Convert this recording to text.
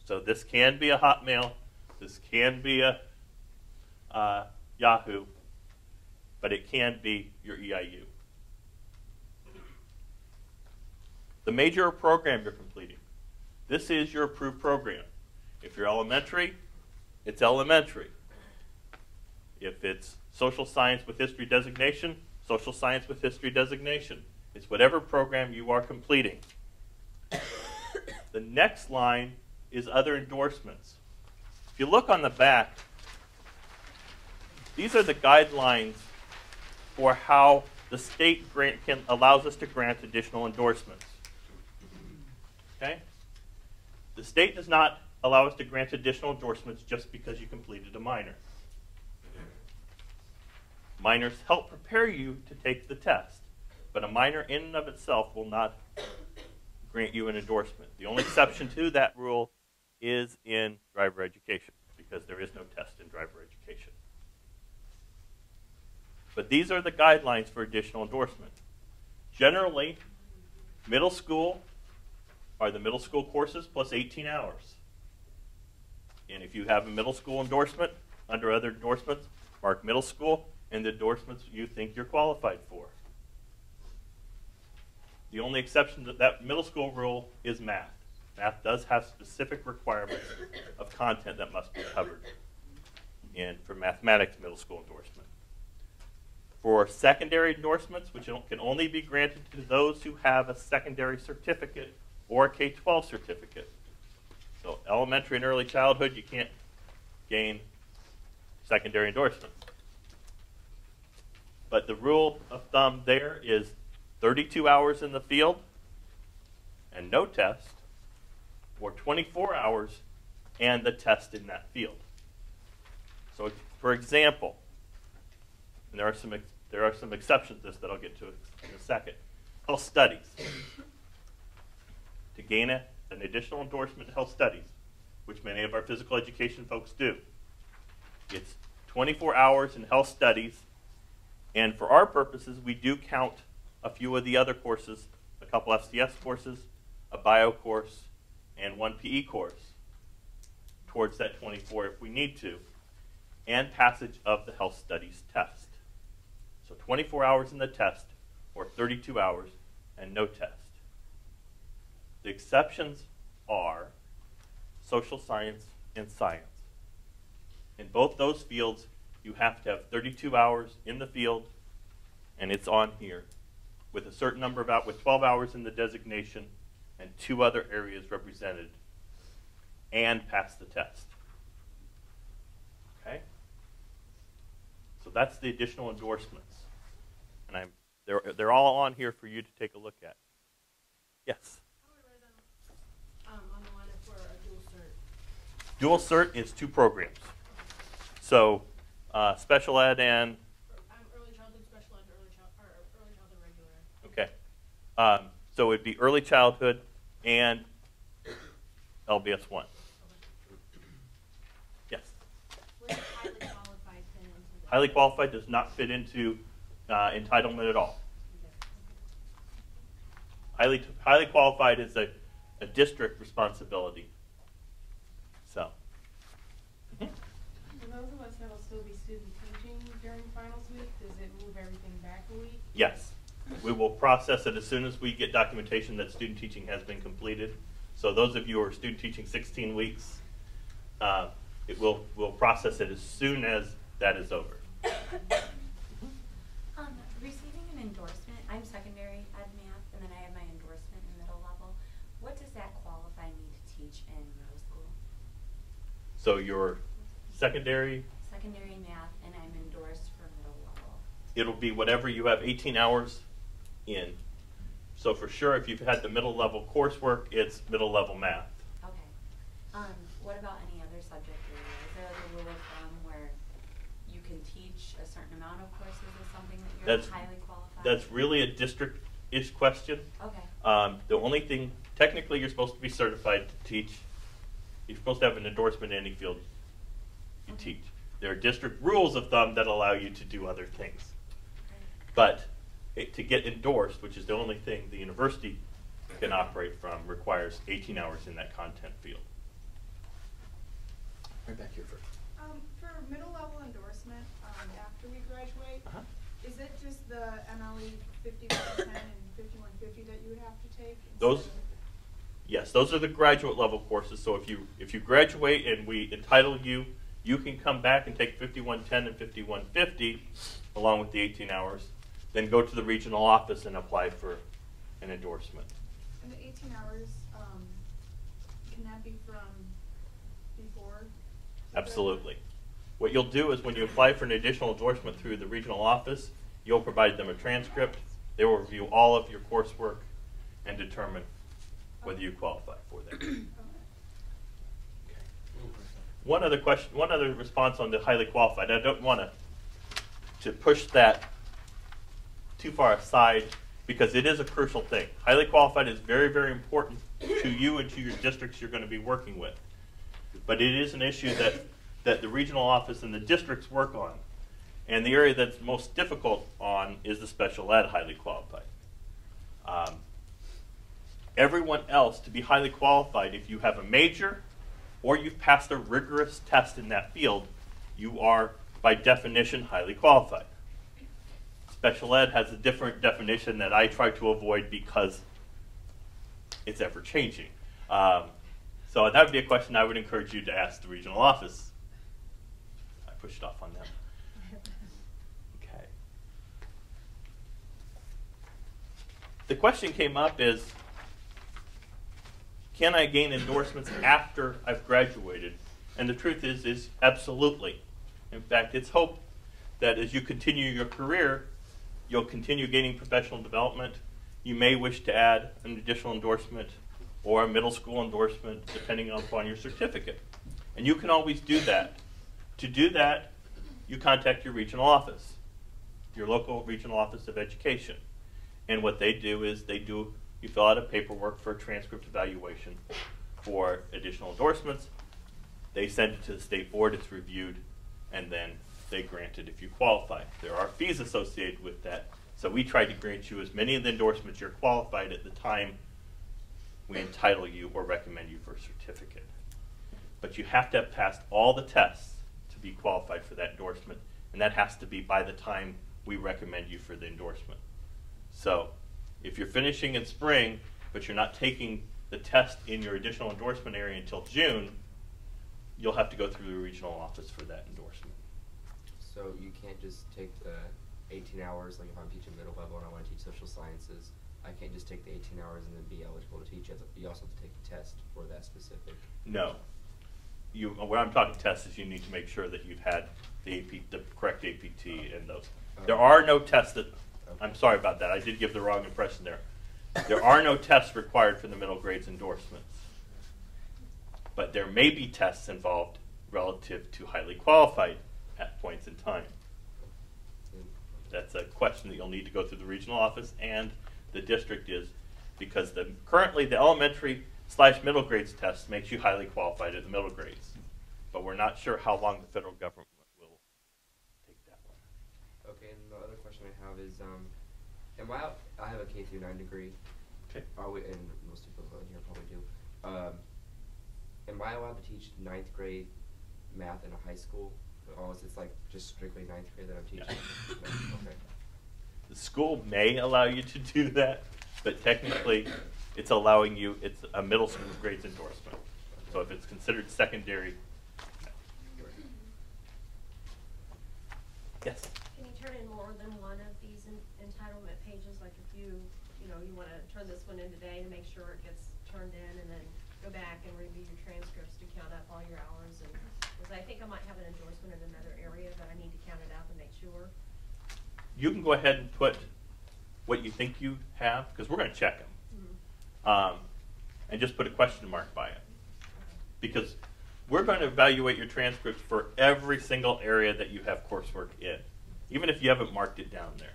So this can be a Hotmail, this can be a Yahoo, but it can be your EIU. The major program you're completing. This is your approved program. If you're elementary, it's elementary. If it's social science with history designation, social science with history designation. It's whatever program you are completing. The next line is other endorsements. If you look on the back, these are the guidelines for how the state allows us to grant additional endorsements. Okay? The state does not allow us to grant additional endorsements just because you completed a minor. Minors help prepare you to take the test, but a minor in and of itself will not grant you an endorsement. The only exception to that rule is in driver education, because there is no test in driver education. But these are the guidelines for additional endorsement. Generally, middle school are the middle school courses plus 18 hours. And if you have a middle school endorsement, under other endorsements, mark middle school and the endorsements you think you're qualified for. The only exception to that middle school rule is math. Math does have specific requirements of content that must be covered for mathematics middle school endorsement. For secondary endorsements, which can only be granted to those who have a secondary certificate or a K-12 certificate. So elementary and early childhood, you can't gain secondary endorsement. But the rule of thumb there is 32 hours in the field and no test, or 24 hours and the test in that field. So for example, and there are some exceptions to this that I'll get to in a second. Health studies. To gain an additional endorsement in health studies, which many of our physical education folks do, it's 24 hours in health studies, and for our purposes, we do count a few of the other courses, a couple FCS courses, a bio course, and one PE course towards that 24 if we need to, and passage of the health studies test. So 24 hours in the test, or 32 hours and no test. The exceptions are social science and science. In both those fields, you have to have 32 hours in the field, and it's on here, with a certain number of hours, with 12 hours in the designation, and 2 other areas represented, and pass the test. Okay? So that's the additional endorsements. And they're all on here for you to take a look at. Yes? On the line for a dual cert. Dual cert is 2 programs. So special ed and Early childhood special ed, early childhood regular. okay. So it'd be early childhood and LBS 1. Yes. Where does highly qualified fit into that? Highly qualified does not fit into entitlement at all. Okay. Highly qualified is a district responsibility. So. For those of us that will still be student teaching during finals week, does it move everything back a week? Yes. We will process it as soon as we get documentation that student teaching has been completed. So those of you who are student teaching 16 weeks, we'll process it as soon as that is over. Receiving an endorsement, I'm secondary ed math, and then I have my endorsement in middle level. What does that qualify me to teach in middle school? So your secondary, Math, and I'm endorsed for middle level. it'll be whatever you have 18 hours in. So for sure, if you've had the middle level coursework, it's middle level math. Okay. What about any other subject area? Is there like a rule of thumb where you can teach a certain amount of courses or something that you're highly qualified? That's really a district-ish question. Okay. The only thing, technically you're supposed to be certified to teach. You're supposed to have an endorsement in any field you teach. There are district rules of thumb that allow you to do other things. But to get endorsed, which is the only thing the university can operate from, requires 18 hours in that content field. here first. For middle level endorsement, after we graduate, is it just the MLE 5110 and 5150 that you would have to take? Those, yes, those are the graduate level courses. So if you graduate and we entitle you, you can come back and take 5110 and 5150 along with the 18 hours, then go to the regional office and apply for an endorsement. And the 18 hours, can that be from before? Absolutely. What you'll do is when you apply for an additional endorsement through the regional office, you'll provide them a transcript. They will review all of your coursework and determine whether you qualify for that. Okay. One other question, one other response on the highly qualified. I don't want to push that too far aside because it is a crucial thing. Highly qualified is very, very important to you and to your districts you're going to be working with. But it is an issue that the regional office and the districts work on. And the area that's most difficult on is the special ed highly qualified. Everyone else, to be highly qualified, if you have a major or you've passed a rigorous test in that field, you are, by definition, highly qualified. Special ed has a different definition that I try to avoid because it's ever changing. So that would be a question I would encourage you to ask the regional office. I pushed off on them. Okay. The question came up is, can I gain endorsements after I've graduated? And the truth is absolutely. In fact, it's hoped that as you continue your career, you'll continue gaining professional development. You may wish to add an additional endorsement or a middle school endorsement, depending upon your certificate. And you can always do that. To do that, you contact your regional office, your local regional office of education. And what they do is you fill out a paperwork for a transcript evaluation for additional endorsements. They send it to the state board, it's reviewed, and then they grant it if you qualify. There are fees associated with that, so we try to grant you as many of the endorsements you're qualified at the time we entitle you or recommend you for a certificate. But you have to have passed all the tests to be qualified for that endorsement, and that has to be by the time we recommend you for the endorsement. So if you're finishing in spring, but you're not taking the test in your additional endorsement area until June, you'll have to go through the regional office for that endorsement. So you can't just take the 18 hours, like if I'm teaching middle level and I want to teach social sciences, I can't just take the 18 hours and then be eligible to teach. You also have to take a test for that specific. No. When I'm talking tests is you need to make sure that you've had the correct APT and those. There are no tests that, I'm sorry about that, I did give the wrong impression there. There are no tests required for the middle grades endorsements. But there may be tests involved relative to highly qualified at points in time. That's a question that you'll need to go through the regional office and the district is because currently the elementary/middle grades test makes you highly qualified at the middle grades. But we're not sure how long the federal government will take that one. Okay, and the other question I have is, I have a K through 9 degree. Okay. And most people in here probably do. Am I allowed to teach 9th grade math in a high school? Or is it like just strictly 9th grade that I'm teaching? No. Okay. The school may allow you to do that, but technically it's allowing you, it's a middle school grades endorsement. So if it's considered secondary. Yes? Can you turn in more than one of these entitlement pages? Like if you want to turn this one in today to make sure it gets turned in and then go back and review your transcripts to count up all your hours. And because I think I might have an endorsement in another area, but I need to count it out to make sure. You can go ahead and put what you think you have, because we're going to check them. Mm-hmm. And just put a question mark by it. Because we're going to evaluate your transcripts for every single area that you have coursework in, even if you haven't marked it down there.